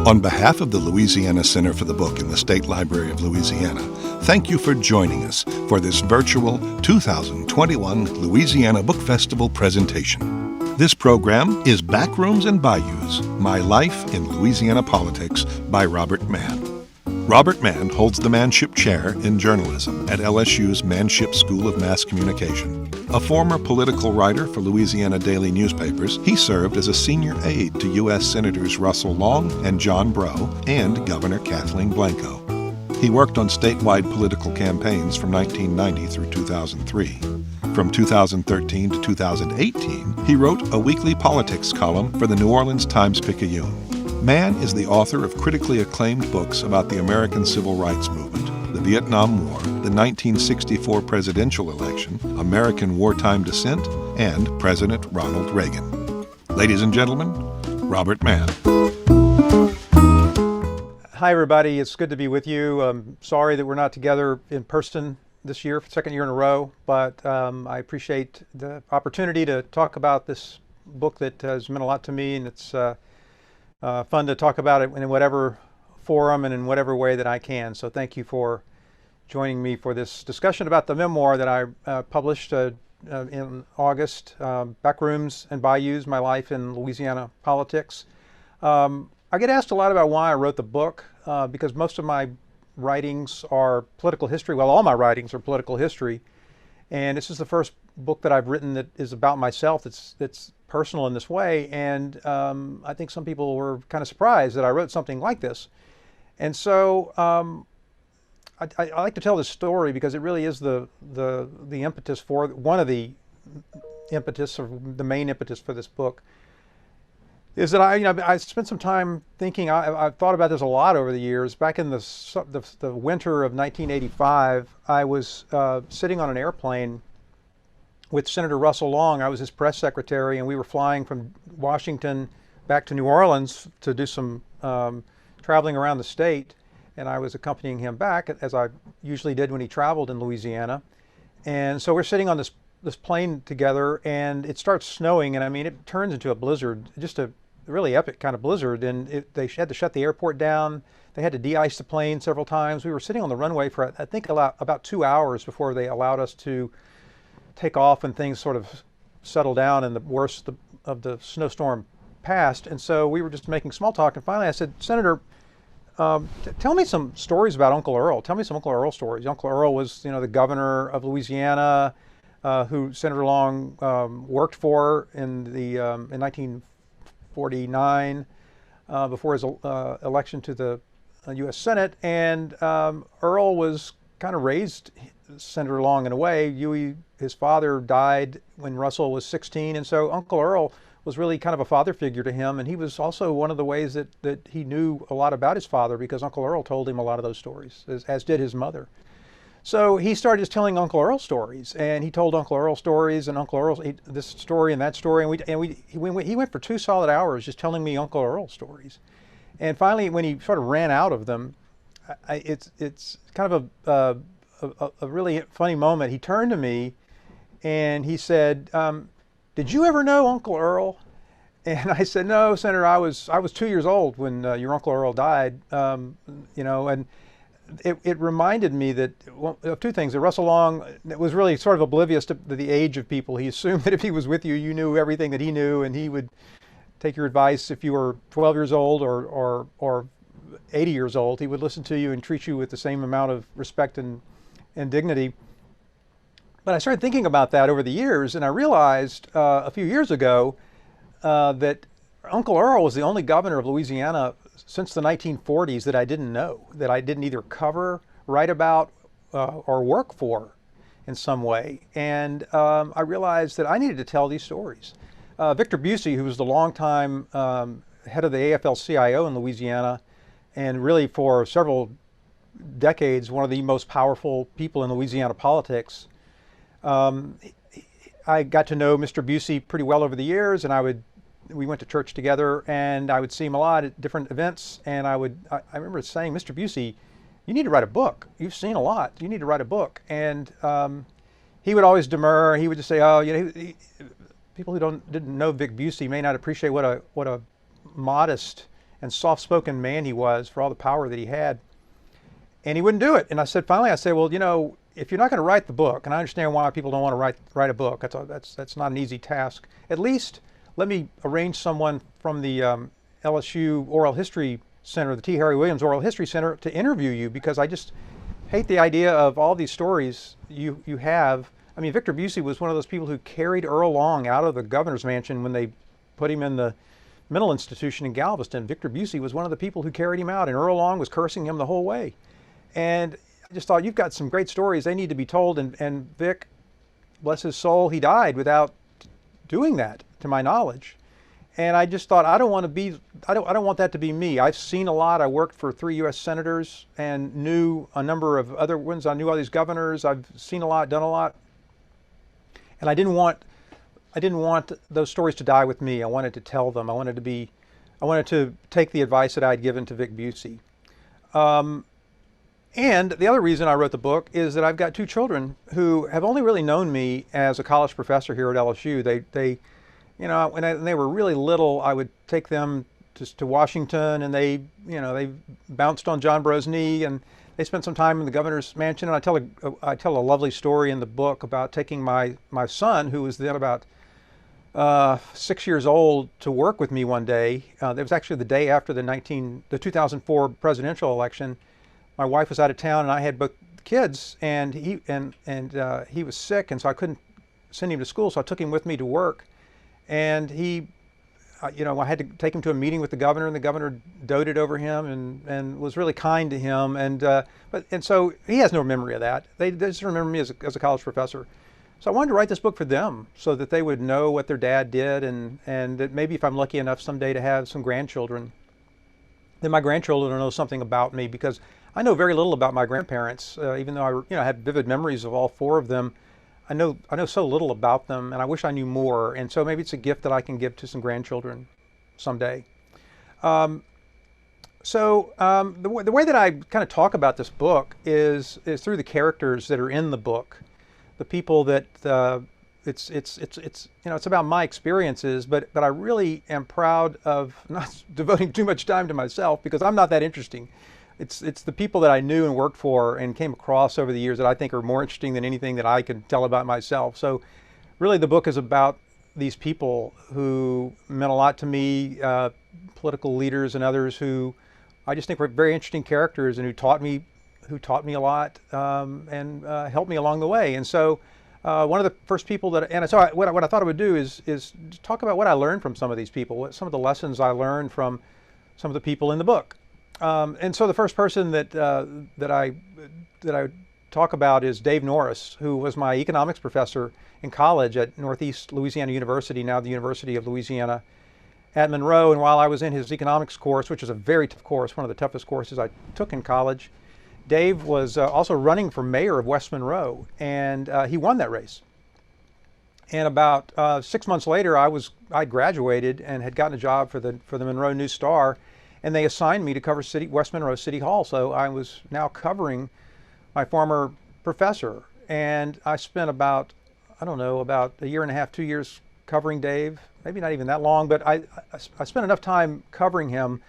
On behalf of the Louisiana Center for the Book in the State Library of Louisiana, thank you for joining us for this virtual 2021 Louisiana Book Festival presentation. This program is Backrooms and Bayous, My Life in Louisiana Politics by Robert Mann. Robert Mann holds the Manship Chair in Journalism at LSU's Manship School of Mass Communication. A former political writer for Louisiana daily newspapers, he served as a senior aide to U.S. Senators Russell Long and John Breaux and Governor Kathleen Blanco. He worked on statewide political campaigns from 1990 through 2003. From 2013 to 2018, he wrote a weekly politics column for the New Orleans Times-Picayune. Mann is the author of critically acclaimed books about the American Civil Rights Movement, the Vietnam War, the 1964 presidential election, American wartime dissent, and President Ronald Reagan. Ladies and gentlemen, Robert Mann. Hi, everybody. It's good to be with you. I'm sorry that we're not together in person this year, for the second year in a row, but I appreciate the opportunity to talk about this book that has meant a lot to me, and it's fun to talk about it in whatever forum and in whatever way that I can. So thank you for joining me for this discussion about the memoir that I published in August, Backrooms and Bayous, My Life in Louisiana Politics. I get asked a lot about why I wrote the book, because most of my writings are political history. Well, all my writings are political history. And this is the first book that I've written that is about myself, that's personal in this way. And I think some people were kind of surprised that I wrote something like this. And so I like to tell this story because it really is the impetus for, one of the impetus, or the main impetus for this book, is that I spent some time thinking. I've thought about this a lot over the years. Back in the winter of 1985, I was sitting on an airplane with Senator Russell Long. I was his press secretary, and we were flying from Washington back to New Orleans to do some traveling around the state, and I was accompanying him back, as I usually did when he traveled in Louisiana. And so we're sitting on this plane together, and it starts snowing, and I mean, it turns into a blizzard, just a really epic kind of blizzard, and they had to shut the airport down. They had to de-ice the plane several times. We were sitting on the runway for, I think, about 2 hours before they allowed us to take off and things sort of settled down and the worst of the snowstorm passed. And so we were just making small talk, and finally I said, Senator, tell me some stories about Uncle Earl. Tell me some Uncle Earl stories. Uncle Earl was, the governor of Louisiana, who Senator Long worked for in 1949 before his election to the U.S. Senate. And Earl was kind of raised Senator Long in a way. His father died when Russell was 16, and so Uncle Earl was really kind of a father figure to him. And he was also one of the ways that he knew a lot about his father, because Uncle Earl told him a lot of those stories, as did his mother. So he started just telling Uncle Earl stories, and he told Uncle Earl stories, and Uncle Earl this story and that story, and he went for 2 solid hours just telling me Uncle Earl stories. And finally, when he sort of ran out of them, it's kind of a really funny moment. He turned to me and he said, "Did you ever know Uncle Earl?" And I said, "No, Senator, I was 2 years old when your Uncle Earl died." And it reminded me of two things. That Russell Long was really sort of oblivious to the age of people. He assumed that if he was with you, you knew everything that he knew, and he would take your advice if you were 12 years old or 80 years old. He would listen to you and treat you with the same amount of respect and dignity. But I started thinking about that over the years, and I realized a few years ago that Uncle Earl was the only governor of Louisiana since the 1940s that I didn't know, that I didn't either cover, write about, or work for in some way. And I realized that I needed to tell these stories. Victor Busey, who was the longtime head of the AFL-CIO in Louisiana, and really for several decades, one of the most powerful people in Louisiana politics. I got to know Mr. Busey pretty well over the years, and we went to church together, and I would see him a lot at different events, and I remember saying, "Mr. Busey, you need to write a book. You've seen a lot. You need to write a book." And he would always demur. He would just say, "Oh, people who didn't know Vic Busey may not appreciate what a modest and soft-spoken man he was for all the power that he had. And he wouldn't do it. And I said, finally, I said, well, you know, if you're not going to write the book, and I understand why people don't want to write a book, that's not an easy task. At least let me arrange someone from the LSU Oral History Center, the T. Harry Williams Oral History Center, to interview you, because I just hate the idea of all these stories you have. I mean, Victor Busey was one of those people who carried Earl Long out of the governor's mansion when they put him in the mental institution in Galveston. Victor Busey was one of the people who carried him out, and Earl Long was cursing him the whole way. And I just thought, you've got some great stories. They need to be told. And Vic, bless his soul, he died without doing that, to my knowledge. And I just thought, I don't want that to be me. I've seen a lot. I worked for 3 U.S. senators and knew a number of other ones. I knew all these governors. I've seen a lot, done a lot. And I didn't want those stories to die with me. I wanted to tell them. I wanted to take the advice that I'd given to Vic Busey. And the other reason I wrote the book is that I've got 2 children who have only really known me as a college professor here at LSU. They you know, when they were really little, I would take them to Washington, and they bounced on John Breaux's knee, and they spent some time in the governor's mansion. And I tell a lovely story in the book about taking my son, who was then about 6 years old, to work with me one day. It was actually the day after the 2004 presidential election. My wife was out of town, and I had both kids, and he was sick, and so I couldn't send him to school. So I took him with me to work, and he, I had to take him to a meeting with the governor, and the governor doted over him and was really kind to him. And so he has no memory of that. They just remember me as a college professor. So I wanted to write this book for them so that they would know what their dad did, and that maybe if I'm lucky enough someday to have some grandchildren, then my grandchildren will know something about me, because I know very little about my grandparents. Even though I had vivid memories of all 4 of them, I know so little about them, and I wish I knew more. And so maybe it's a gift that I can give to some grandchildren someday. The way that I kind of talk about this book is through the characters that are in the book, the people that it's about my experiences, but I really am proud of not devoting too much time to myself, because I'm not that interesting. It's the people that I knew and worked for and came across over the years that I think are more interesting than anything that I can tell about myself. So really the book is about these people who meant a lot to me, political leaders and others who I just think were very interesting characters, and who taught me a lot, and helped me along the way. And so one of the first people what I thought I would do is talk about what I learned from some of these people, some of the lessons I learned from some of the people in the book. And so the first person that I talk about is Dave Norris, who was my economics professor in college at Northeast Louisiana University, now the University of Louisiana at Monroe. And while I was in his economics course, which was a very tough course, one of the toughest courses I took in college, Dave was also running for mayor of West Monroe, and he won that race. And about 6 months later, I graduated and had gotten a job for the Monroe News-Star, and they assigned me to cover West Monroe City Hall. So I was now covering my former professor, and I spent about a year and a half, 2 years covering Dave. Maybe not even that long, but I spent enough time covering him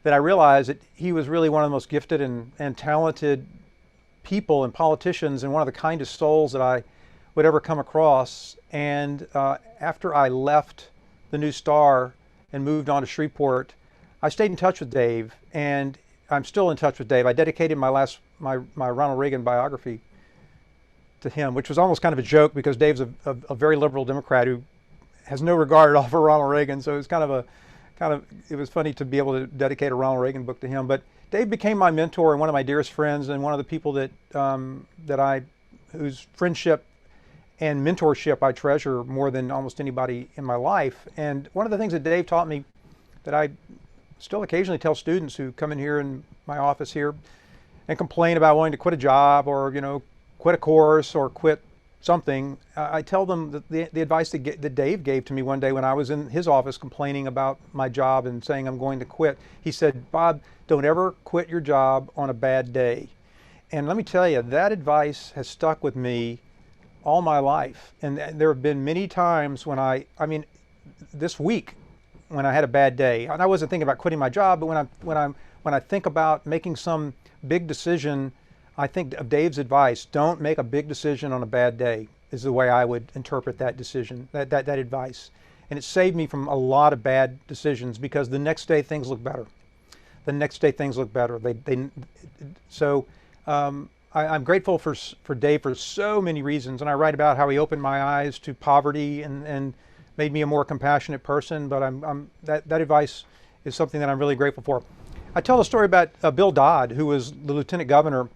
that I realized that he was really one of the most gifted and talented people and politicians, and one of the kindest souls that I would ever come across. And after I left the News-Star and moved on to Shreveport, I stayed in touch with Dave, and I'm still in touch with Dave. I dedicated my Ronald Reagan biography to him, which was almost kind of a joke, because Dave's a very liberal Democrat who has no regard at all for Ronald Reagan. So it was it was funny to be able to dedicate a Ronald Reagan book to him. But Dave became my mentor and one of my dearest friends, and one of the people whose friendship and mentorship I treasure more than almost anybody in my life. And one of the things that Dave taught me that I still occasionally tell students who come in here in my office here and complain about wanting to quit a job, or quit a course, or quit something, I tell them that the advice that Dave gave to me one day when I was in his office complaining about my job and saying I'm going to quit. He said, "Bob, don't ever quit your job on a bad day." And let me tell you, that advice has stuck with me all my life. And there have been many times when this week, when I had a bad day. And I wasn't thinking about quitting my job, but when I think about making some big decision, I think of Dave's advice: don't make a big decision on a bad day. Is the way I would interpret that decision, that advice. And it saved me from a lot of bad decisions, because the next day things look better. The next day things look better. I'm grateful for Dave for so many reasons, and I write about how he opened my eyes to poverty and made me a more compassionate person. But that advice is something that I'm really grateful for. I tell a story about Bill Dodd, who was the lieutenant governor.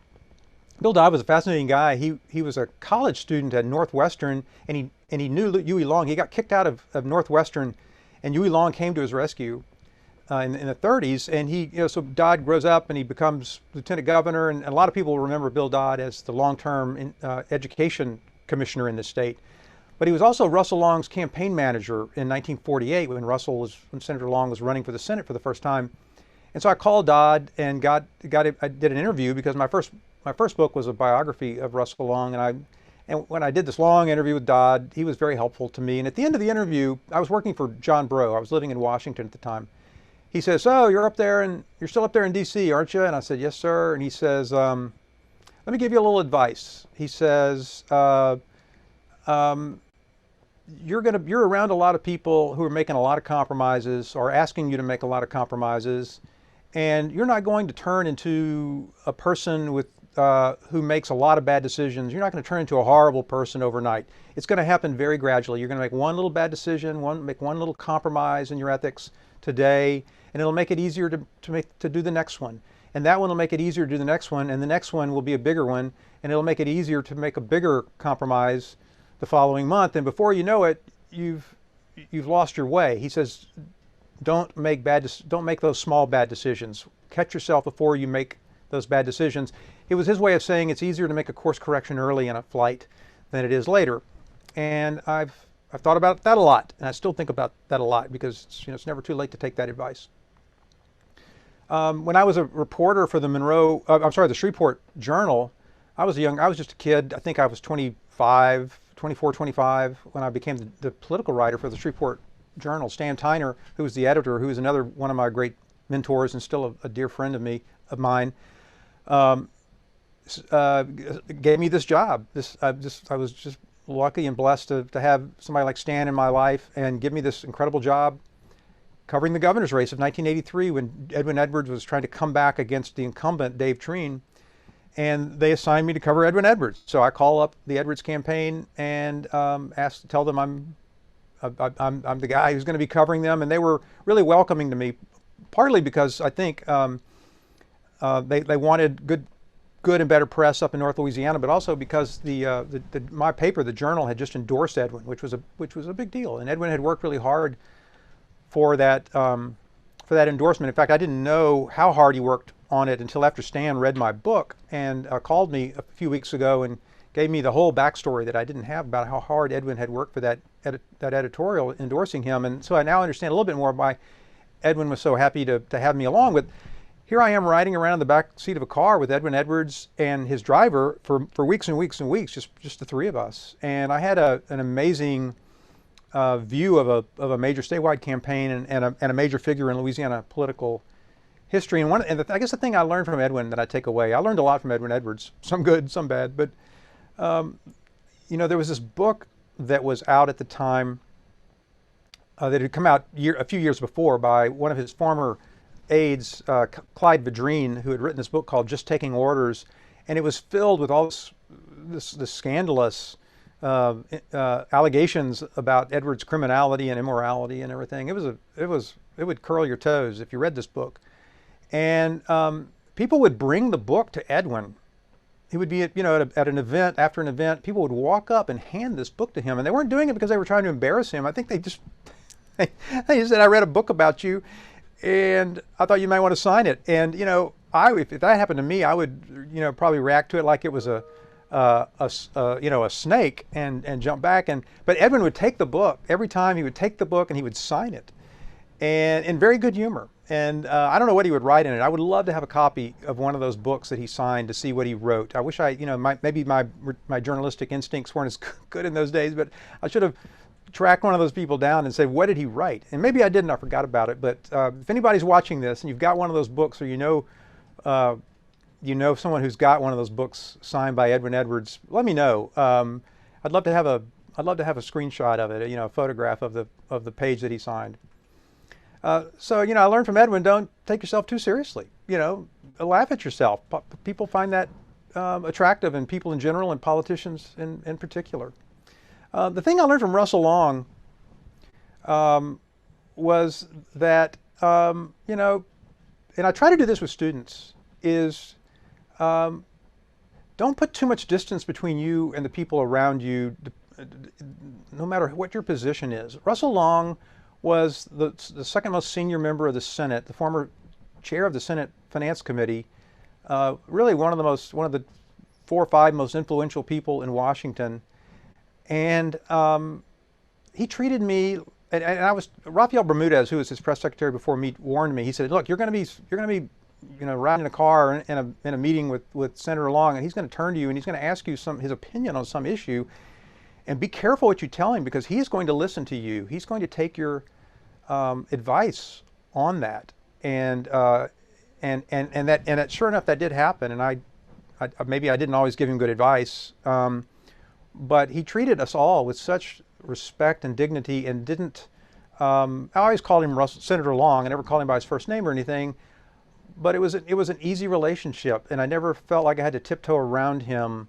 Bill Dodd was a fascinating guy. He was a college student at Northwestern, and he knew Huey Long. He got kicked out of Northwestern, and Huey Long came to his rescue in the 30s. And so Dodd grows up and he becomes lieutenant governor, and a lot of people remember Bill Dodd as the long-term education commissioner in the state. But he was also Russell Long's campaign manager in 1948 when Senator Long was running for the Senate for the first time. And so I called Dodd and I did an interview, because my first book was a biography of Russell Long, and when I did this long interview with Dodd, he was very helpful to me. And at the end of the interview, I was working for John Breaux. I was living in Washington at the time. He says, "So you're still up there in D.C., aren't you?" And I said, "Yes, sir." And he says, "Let me give you a little advice." He says, "You're around a lot of people who are making a lot of compromises, or asking you to make a lot of compromises, and you're not going to turn into a person who makes a lot of bad decisions. You're not going to turn into a horrible person overnight. It's going to happen very gradually. You're going to make one little bad decision, make one little compromise in your ethics today, and it'll make it easier to do the next one. And that one will make it easier to do the next one, and the next one will be a bigger one, and it'll make it easier to make a bigger compromise the following month. And before you know it, you've lost your way." He says, don't make those small bad decisions. Catch yourself before you make those bad decisions. It was his way of saying it's easier to make a course correction early in a flight than it is later. And I've thought about that a lot, and I still think about that a lot, because it's never too late to take that advice. When I was a reporter for the Shreveport Journal, I was just a kid. I think I was 24, 25 when I became the political writer for the Shreveport Journal. Stan Tyner, who was the editor, who is another one of my great mentors and still a dear friend of mine, gave me this job. I was just lucky and blessed to have somebody like Stan in my life and give me this incredible job covering the governor's race of 1983, when Edwin Edwards was trying to come back against the incumbent Dave Treen, and they assigned me to cover Edwin Edwards. So I call up the Edwards campaign and tell them I'm the guy who's going to be covering them, and they were really welcoming to me, partly because I think they wanted good and better press up in North Louisiana, but also because my paper, the Journal, had just endorsed Edwin, which was a big deal, and Edwin had worked really hard for that endorsement. In fact, I didn't know how hard he worked on it until after Stan read my book and called me a few weeks ago and gave me the whole backstory that I didn't have about how hard Edwin had worked for that editorial endorsing him. And so I now understand a little bit more why Edwin was so happy to have me along. But here I am riding around in the back seat of a car with Edwin Edwards and his driver for weeks and weeks and weeks, just the three of us. And I had an amazing view of a major statewide campaign and a major figure in Louisiana political history. And I guess the thing I learned from Edwin that I take away, I learned a lot from Edwin Edwards, some good, some bad, but there was this book that was out at the time that had come out a few years before by one of his former aides, Clyde Vadrine, who had written this book called Just Taking Orders, and it was filled with all this scandalous allegations about Edwards' criminality and immorality and everything. It would curl your toes if you read this book. And people would bring the book to Edwin. He would be at an event, after an event, people would walk up and hand this book to him, and they weren't doing it because they were trying to embarrass him. I think they just said, "I read a book about you, and I thought you might want to sign it." And if that happened to me, I would probably react to it like it was a snake and jump back. But Edwin would take the book every time. He would take the book and he would sign it, and in very good humor. And I don't know what he would write in it. I would love to have a copy of one of those books that he signed to see what he wrote. I wish maybe my journalistic instincts weren't as good in those days, but I should have track one of those people down and say, what did he write? And maybe I didn't, I forgot about it, but if anybody's watching this and you've got one of those books, or you know someone who's got one of those books signed by Edwin Edwards, let me know. I'd love to have a screenshot of it, a photograph of the page that he signed. So I learned from Edwin, don't take yourself too seriously. Laugh at yourself. People find that attractive, and people in general, and politicians in particular. The thing I learned from Russell Long was that, and I try to do this with students, is don't put too much distance between you and the people around you, no matter what your position is. Russell Long was the second most senior member of the Senate, the former chair of the Senate Finance Committee, really one of the 4 or 5 most influential people in Washington. And he treated me, and Rafael Bermudez, who was his press secretary before me, warned me. He said, look, you're going to be riding in a car in a meeting with Senator Long, and he's going to turn to you and he's going to ask you his opinion on some issue, and be careful what you tell him, because he's going to listen to you. He's going to take your advice on that. And sure enough, that did happen. And I maybe I didn't always give him good advice, but he treated us all with such respect and dignity, and didn't. I always called him Senator Long. I never called him by his first name or anything. But it was an easy relationship, and I never felt like I had to tiptoe around him.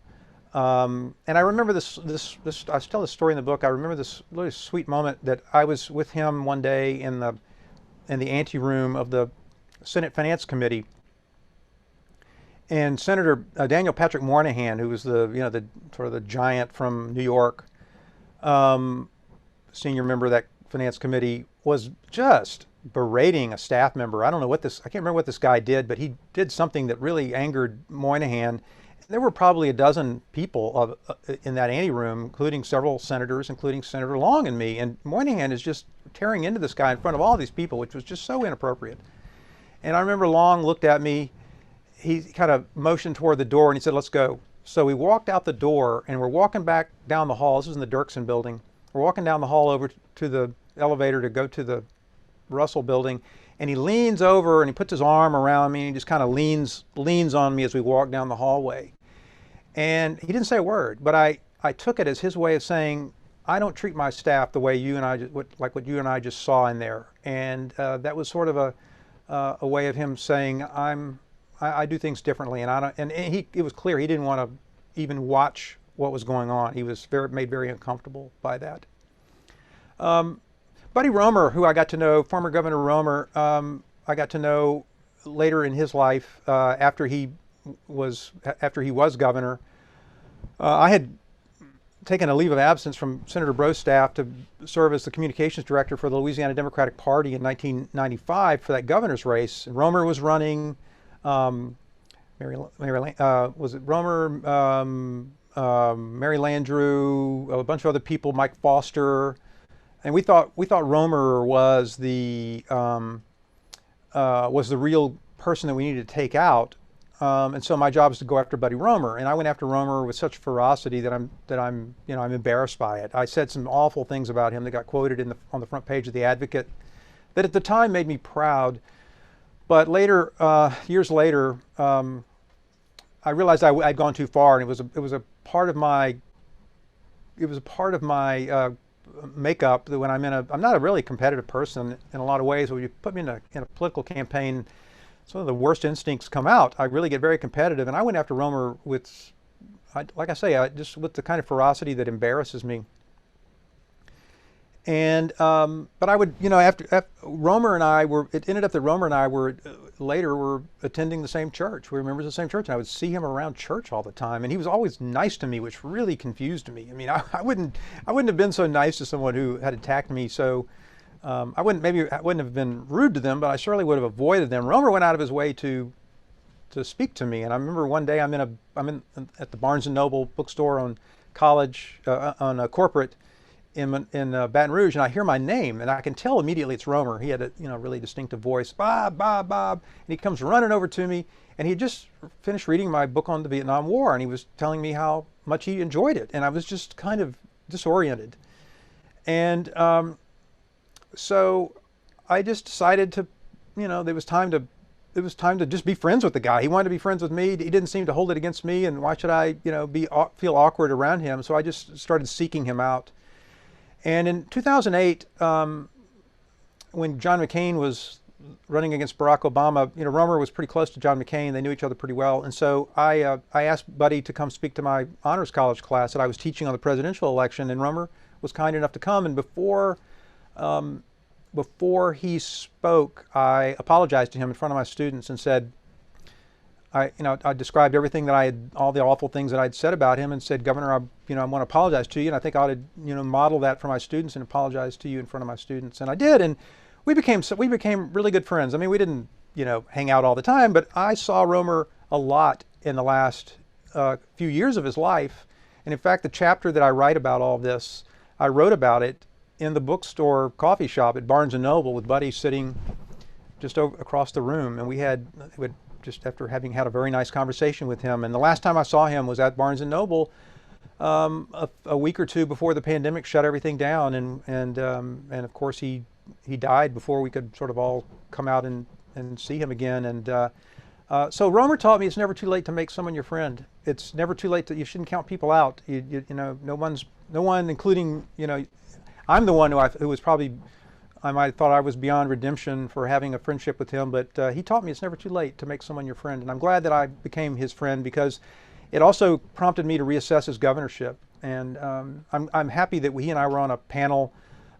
And I remember this. I tell this story in the book. I remember this really sweet moment that I was with him one day in the anteroom of the Senate Finance Committee, and Senator Daniel Patrick Moynihan, who was the sort of the giant from New York, senior member of that Finance Committee, was just berating a staff member. I can't remember what this guy did, but he did something that really angered Moynihan. There were probably a dozen people in that anteroom, including several senators, including Senator Long and me. And Moynihan is just tearing into this guy in front of all these people, which was just so inappropriate. And I remember Long looked at me. He kind of motioned toward the door and he said, let's go. So we walked out the door, and we're walking back down the hall. This was in the Dirksen building. We're walking down the hall over to the elevator to go to the Russell building. And he leans over and he puts his arm around me, and he just kind of leans on me as we walk down the hallway. And he didn't say a word, but I took it as his way of saying, I don't treat my staff the way you and I, what you and I just saw in there. And that was sort of a way of him saying, I do things differently, and it was clear he didn't want to even watch what was going on. He was made very uncomfortable by that. Buddy Roemer, who I got to know, former Governor Roemer, I got to know later in his life after he was governor. I had taken a leave of absence from Senator Breaux' staff to serve as the communications director for the Louisiana Democratic Party in 1995 for that governor's race. And Roemer was running. Was it Roemer? Mary Landrieu, a bunch of other people, Mike Foster, and we thought Roemer was the real person that we needed to take out. And so my job was to go after Buddy Roemer, and I went after Roemer with such ferocity that I'm embarrassed by it. I said some awful things about him that got quoted on the front page of the Advocate, that at the time made me proud. But later, years later, I realized I'd gone too far, and it was a part of my makeup that when I'm not a really competitive person in a lot of ways. When you put me in a political campaign, some of the worst instincts come out. I really get very competitive, and I went after Roemer with, like I say, just with the kind of ferocity that embarrasses me. And but I would, after Roemer and I were, it ended up that Roemer and I were attending the same church. We were members of the same church, and I would see him around church all the time. And he was always nice to me, which really confused me. I mean, I wouldn't have been so nice to someone who had attacked me. So I wouldn't have been rude to them, but I certainly would have avoided them. Roemer went out of his way to speak to me. And I remember one day I'm at the Barnes and Noble bookstore on College on a Corporate in Baton Rouge, and I hear my name, and I can tell immediately it's Roemer. He had a really distinctive voice, Bob, Bob, Bob, and he comes running over to me, and he had just finished reading my book on the Vietnam War, and he was telling me how much he enjoyed it, and I was just kind of disoriented. And so I just decided to, it was time to just be friends with the guy. He wanted to be friends with me. He didn't seem to hold it against me, and why should I, feel awkward around him? So I just started seeking him out. And in 2008, when John McCain was running against Barack Obama, Romer was pretty close to John McCain. They knew each other pretty well. And so I asked Buddy to come speak to my honors college class that I was teaching on the presidential election, and Romer was kind enough to come. And before he spoke, I apologized to him in front of my students and said, I described everything that all the awful things that I'd said about him, and said, Governor, I want to apologize to you, and I think I ought to, model that for my students and apologize to you in front of my students. And I did, and we became really good friends. I mean, we didn't, hang out all the time, but I saw Romer a lot in the last few years of his life. And in fact, the chapter that I write about all this, I wrote about it in the bookstore coffee shop at Barnes & Noble with Buddy sitting just across the room. And we would just after having had a very nice conversation with him. And the last time I saw him was at Barnes & Noble a week or two before the pandemic shut everything down. And of course he died before we could sort of all come out and see him again. And so Romer taught me it's never too late to make someone your friend. It's never too late you shouldn't count people out. No one, including, I'm the one who was probably, I might have thought I was beyond redemption for having a friendship with him, but he taught me it's never too late to make someone your friend. And I'm glad that I became his friend, because it also prompted me to reassess his governorship. And I'm happy that he and I were on a panel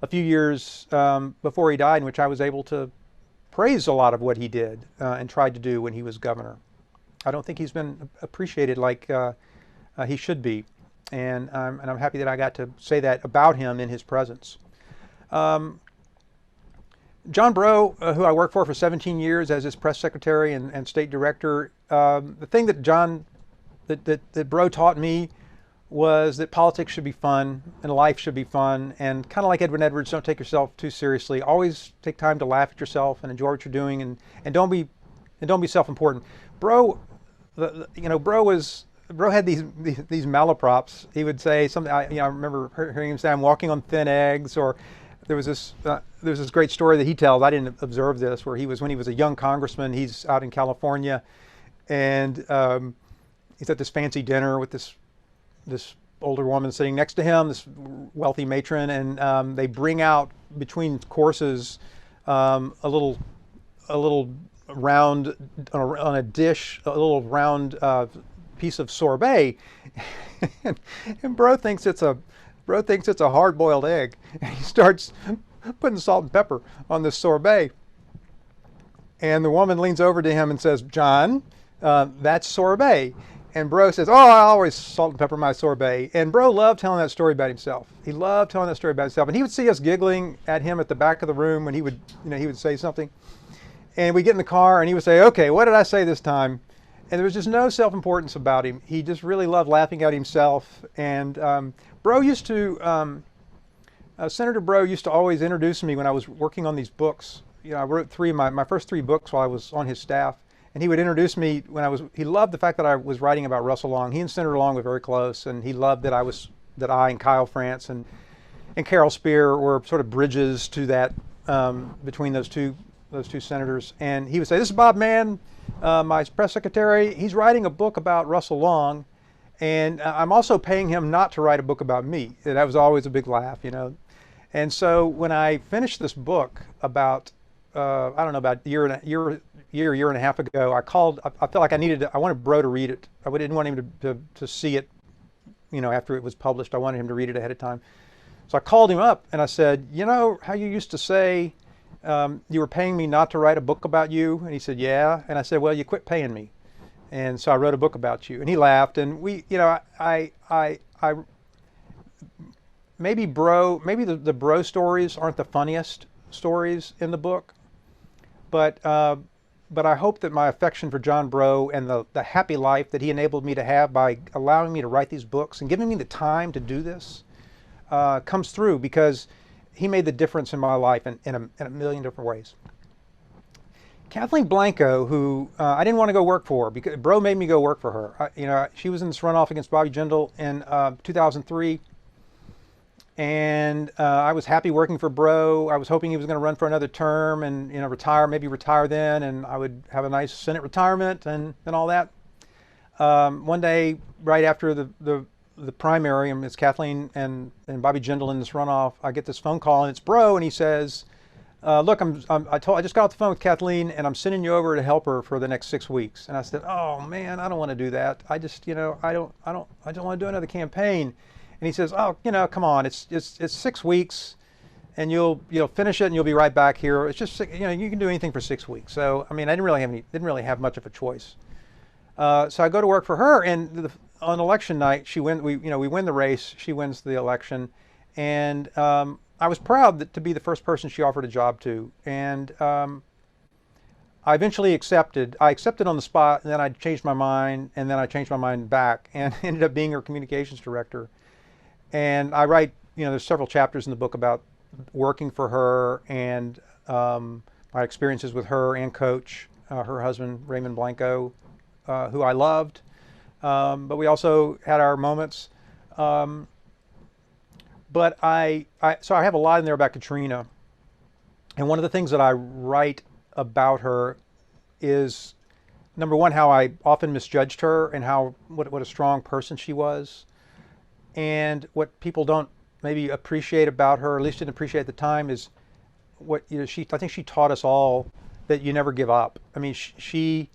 a few years before he died, in which I was able to praise a lot of what he did and tried to do when he was governor. I don't think he's been appreciated like he should be. And I'm happy that I got to say that about him in his presence. John Breaux, who I worked for 17 years as his press secretary and state director, the thing that that Breaux taught me was that politics should be fun and life should be fun, and kind of like Edwin Edwards, don't take yourself too seriously. Always take time to laugh at yourself and enjoy what you're doing, and don't be self-important. Breaux, Breaux had these malaprops. He would say something. I remember hearing him say, "I'm walking on thin eggs," or there was this great story that he tells. I didn't observe this, where when he was a young congressman. He's out in California, and he's at this fancy dinner with this older woman sitting next to him, this wealthy matron, and they bring out between courses a little round on a dish, a little round piece of sorbet, and Breaux thinks it's a hard-boiled egg, and he starts putting salt and pepper on this sorbet, and the woman leans over to him and says, "John, that's sorbet." And Breaux says, "Oh, I always salt and pepper my sorbet." And Breaux loved telling that story about himself. He loved telling that story about himself. And he would see us giggling at him at the back of the room when he would say something. And we'd get in the car and he would say, "Okay, what did I say this time?" And there was just no self-importance about him. He just really loved laughing at himself. And Breaux used to, Senator Breaux used to always introduce me when I was working on these books. I wrote my first three books while I was on his staff. And he would introduce me he loved the fact that I was writing about Russell Long. He and Senator Long were very close, and he loved that I and Kyle France and Carol Spear were sort of bridges to that between those two senators. And he would say, "This is Bob Mann, my press secretary. He's writing a book about Russell Long, and I'm also paying him not to write a book about me." And that was always a big laugh, And so when I finished this book about about a year and a half ago, I called. I felt like I wanted Breaux to read it. I didn't want him to see it, after it was published. I wanted him to read it ahead of time. So I called him up and I said, "You know how you used to say you were paying me not to write a book about you?" And he said, "Yeah." And I said, "Well, you quit paying me." And so I wrote a book about you. And he laughed. And maybe the Breaux stories aren't the funniest stories in the book, but I hope that my affection for John Breaux and the happy life that he enabled me to have by allowing me to write these books and giving me the time to do this comes through, because he made the difference in my life in a million different ways. Kathleen Blanco, who I didn't want to go work for, because Breaux made me go work for her. She was in this runoff against Bobby Jindal in 2003. And I was happy working for Breaux. I was hoping he was going to run for another term and retire, maybe retire then, and I would have a nice Senate retirement and all that. One day, right after the primary, and it's Kathleen and Bobby Jindal in this runoff, I get this phone call and it's Breaux, and he says, "Look, I just got off the phone with Kathleen, and I'm sending you over to help her for the next 6 weeks." And I said, "Oh man, I don't want to do that. I just, I don't want to do another campaign." And he says, "Oh, come on, it's 6 weeks, and you'll finish it, and you'll be right back here. It's just, you can do anything for 6 weeks." So I mean, I didn't really have much of a choice. So I go to work for her, and on election night, we win the race. She wins the election, and I was proud to be the first person she offered a job to. And I eventually accepted. I accepted on the spot, and then I changed my mind, and then I changed my mind back, and ended up being her communications director. And I write, there's several chapters in the book about working for her and my experiences with her and Coach, her husband, Raymond Blanco, who I loved. But we also had our moments. But so I have a lot in there about Katrina. And one of the things that I write about her is, number one, how I often misjudged her and what a strong person she was. And what people don't maybe appreciate about her, or at least didn't appreciate at the time, is what I think she taught us all that you never give up. I mean, she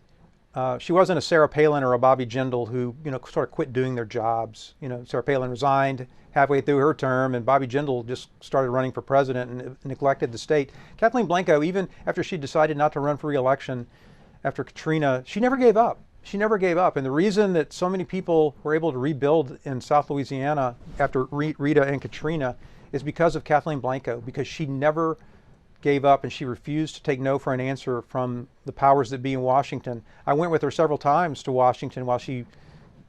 wasn't a Sarah Palin or a Bobby Jindal who sort of quit doing their jobs. Sarah Palin resigned halfway through her term, and Bobby Jindal just started running for president and neglected the state. Kathleen Blanco, even after she decided not to run for re-election after Katrina, she never gave up. She never gave up. And the reason that so many people were able to rebuild in South Louisiana after Rita and Katrina is because of Kathleen Blanco, because she never gave up and she refused to take no for an answer from the powers that be in Washington. I went with her several times to Washington while she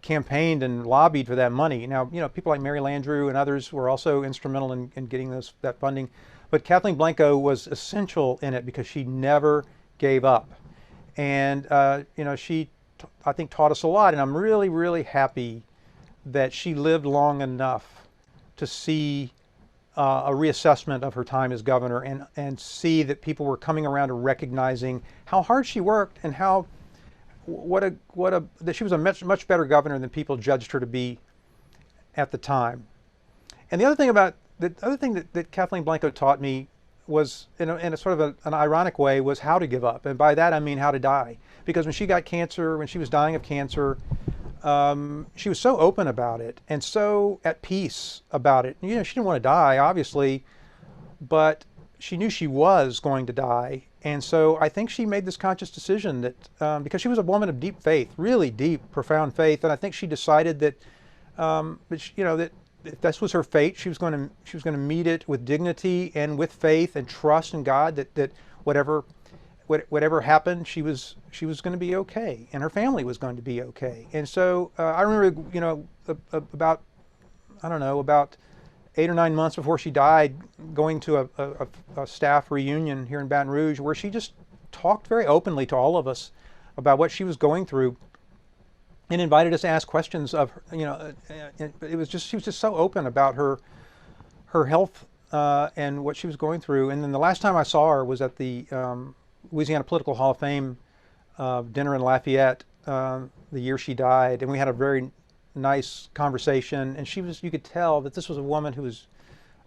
campaigned and lobbied for that money. Now, people like Mary Landrieu and others were also instrumental in getting that funding. But Kathleen Blanco was essential in it because she never gave up. And, she, I think, taught us a lot. And I'm really, really happy that she lived long enough to see a reassessment of her time as governor and see that people were coming around to recognizing how hard she worked and that she was a much better governor than people judged her to be at the time. And the other thing that Kathleen Blanco taught me was, in a sort of an ironic way, was how to give up. And by that I mean how to die. Because when she got cancer, when she was dying of cancer, she was so open about it and so at peace about it. She didn't want to die, obviously, but she knew she was going to die. And so I think she made this conscious decision that, because she was a woman of deep faith, really deep, profound faith, and I think she decided that, that if this was her fate, she was going to meet it with dignity and with faith and trust in God that whatever happened, she was going to be okay, and her family was going to be okay. And so I remember, about 8 or 9 months before she died, going to a staff reunion here in Baton Rouge, where she just talked very openly to all of us about what she was going through, and invited us to ask questions of her. She was just so open about her health and what she was going through. And then the last time I saw her was at the Louisiana Political Hall of Fame dinner in Lafayette the year she died, and we had a very nice conversation. And you could tell that this was a woman who was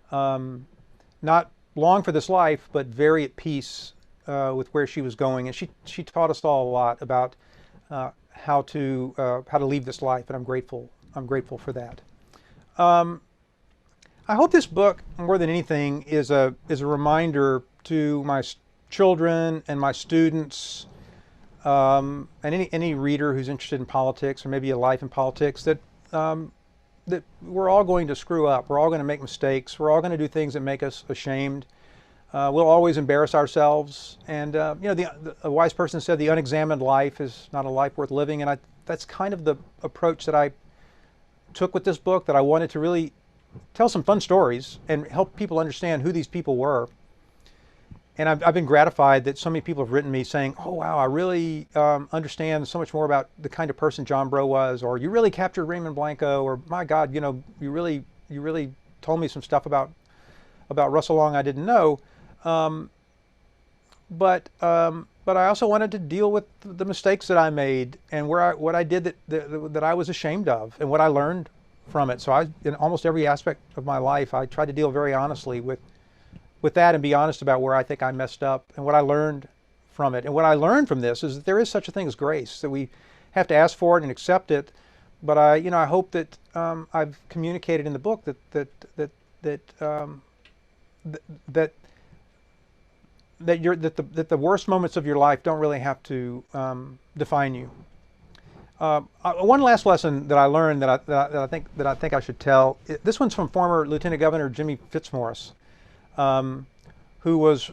not long for this life, but very at peace with where she was going. And she taught us all a lot about how to leave this life, and I'm grateful for that. I hope this book, more than anything, is a reminder to my children and my students, and any reader who's interested in politics or maybe a life in politics, that we're all going to screw up. We're all going to make mistakes. We're all going to do things that make us ashamed. We'll always embarrass ourselves. And a wise person said, "The unexamined life is not a life worth living." And that's kind of the approach that I took with this book, that I wanted to really tell some fun stories and help people understand who these people were. And I've been gratified that so many people have written me saying, "Oh wow, I really understand so much more about the kind of person John Breaux was," or "You really captured Raymond Blanco," or "My God, you really told me some stuff about Russell Long I didn't know. But I also wanted to deal with the mistakes that I made and what I did that I was ashamed of and what I learned from it. So in almost every aspect of my life, I tried to deal very honestly with that and be honest about where I think I messed up and what I learned from it. And what I learned from this is that there is such a thing as grace, that we have to ask for it and accept it. But I hope that I've communicated in the book that the worst moments of your life don't really have to define you. One last lesson that I learned that I think I should tell. This one's from former Lieutenant Governor Jimmy Fitzmaurice, who was,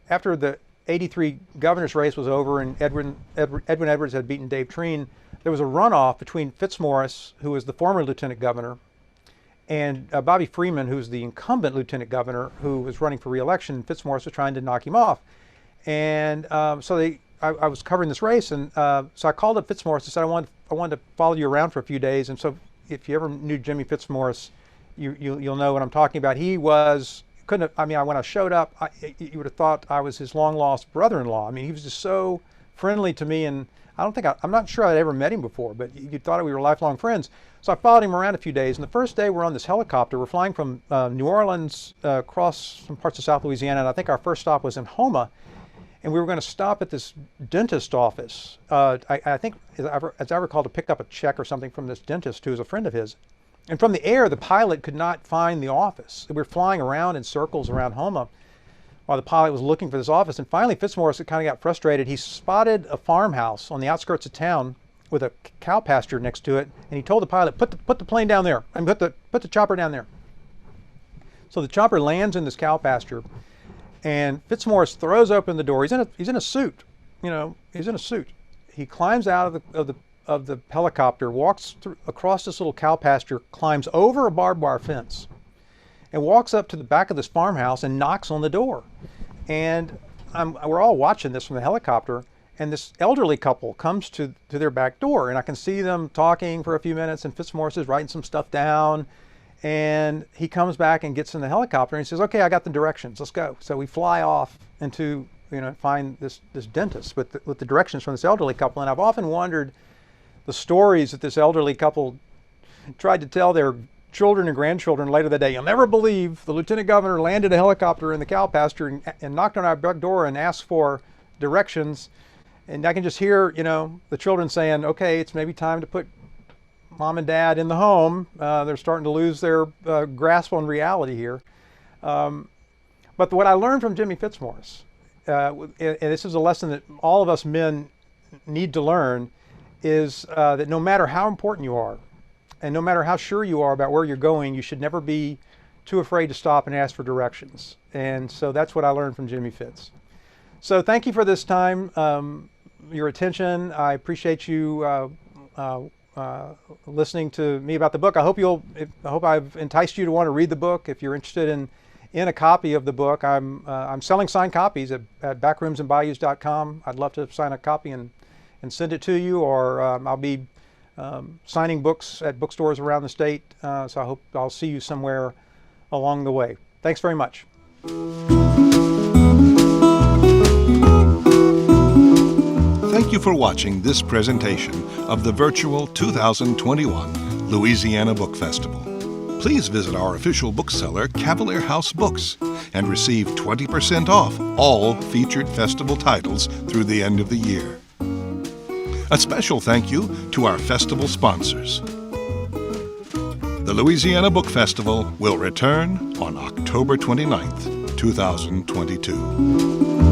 after the '83 governor's race was over and Edwin Edwards had beaten Dave Treen, there was a runoff between Fitzmaurice, who was the former lieutenant governor, and Bobby Freeman, who's the incumbent lieutenant governor, who was running for re-election. Fitzmaurice was trying to knock him off. And so I was covering this race, and so I called up Fitzmaurice and said, I wanted to follow you around for a few days. And so if you ever knew Jimmy Fitzmaurice, you'll know what I'm talking about. He was, when I showed up, you would have thought I was his long-lost brother-in-law. I mean, he was just so friendly to me, and I'm not sure I'd ever met him before, but you thought we were lifelong friends. So I followed him around a few days, and the first day we're on this helicopter. We're flying from New Orleans across some parts of South Louisiana, and I think our first stop was in Houma, and we were going to stop at this dentist office. I think, as I recall, to pick up a check or something from this dentist who was a friend of his. And from the air, the pilot could not find the office. We were flying around in circles around Houma while the pilot was looking for this office. And finally, Fitzmaurice kind of got frustrated. He spotted a farmhouse on the outskirts of town with a cow pasture next to it, and he told the pilot, put the plane down there, and put the chopper down there. So the chopper lands in this cow pasture, and Fitzmaurice throws open the door. He's in a suit, he's in a suit. He climbs out of the helicopter, walks across this little cow pasture, climbs over a barbed wire fence, and walks up to the back of this farmhouse and knocks on the door. And we're all watching this from the helicopter. And this elderly couple comes to their back door, and I can see them talking for a few minutes, and Fitzmaurice is writing some stuff down, and he comes back and gets in the helicopter and he says, okay, I got the directions, let's go. So we fly off into, find this dentist with the directions from this elderly couple. And I've often wondered the stories that this elderly couple tried to tell their children and grandchildren later that day. You'll never believe the lieutenant governor landed a helicopter in the cow pasture and knocked on our back door and asked for directions. And I can just hear, the children saying, okay, it's maybe time to put mom and dad in the home. They're starting to lose their grasp on reality here. But what I learned from Jimmy Fitzmaurice, and this is a lesson that all of us men need to learn, is that no matter how important you are, and no matter how sure you are about where you're going, you should never be too afraid to stop and ask for directions. And so that's what I learned from Jimmy Fitz. So thank you for this time. Your attention. I appreciate you listening to me about the book. I hope I've enticed you to want to read the book. If you're interested in a copy of the book, I'm selling signed copies at backroomsandbayous.com. I'd love to sign a copy and send it to you, or I'll be signing books at bookstores around the state. So I hope I'll see you somewhere along the way. Thanks very much. Thank you for watching this presentation of the virtual 2021 Louisiana Book Festival. Please visit our official bookseller, Cavalier House Books, and receive 20% off all featured festival titles through the end of the year. A special thank you to our festival sponsors. The Louisiana Book Festival will return on October 29th, 2022.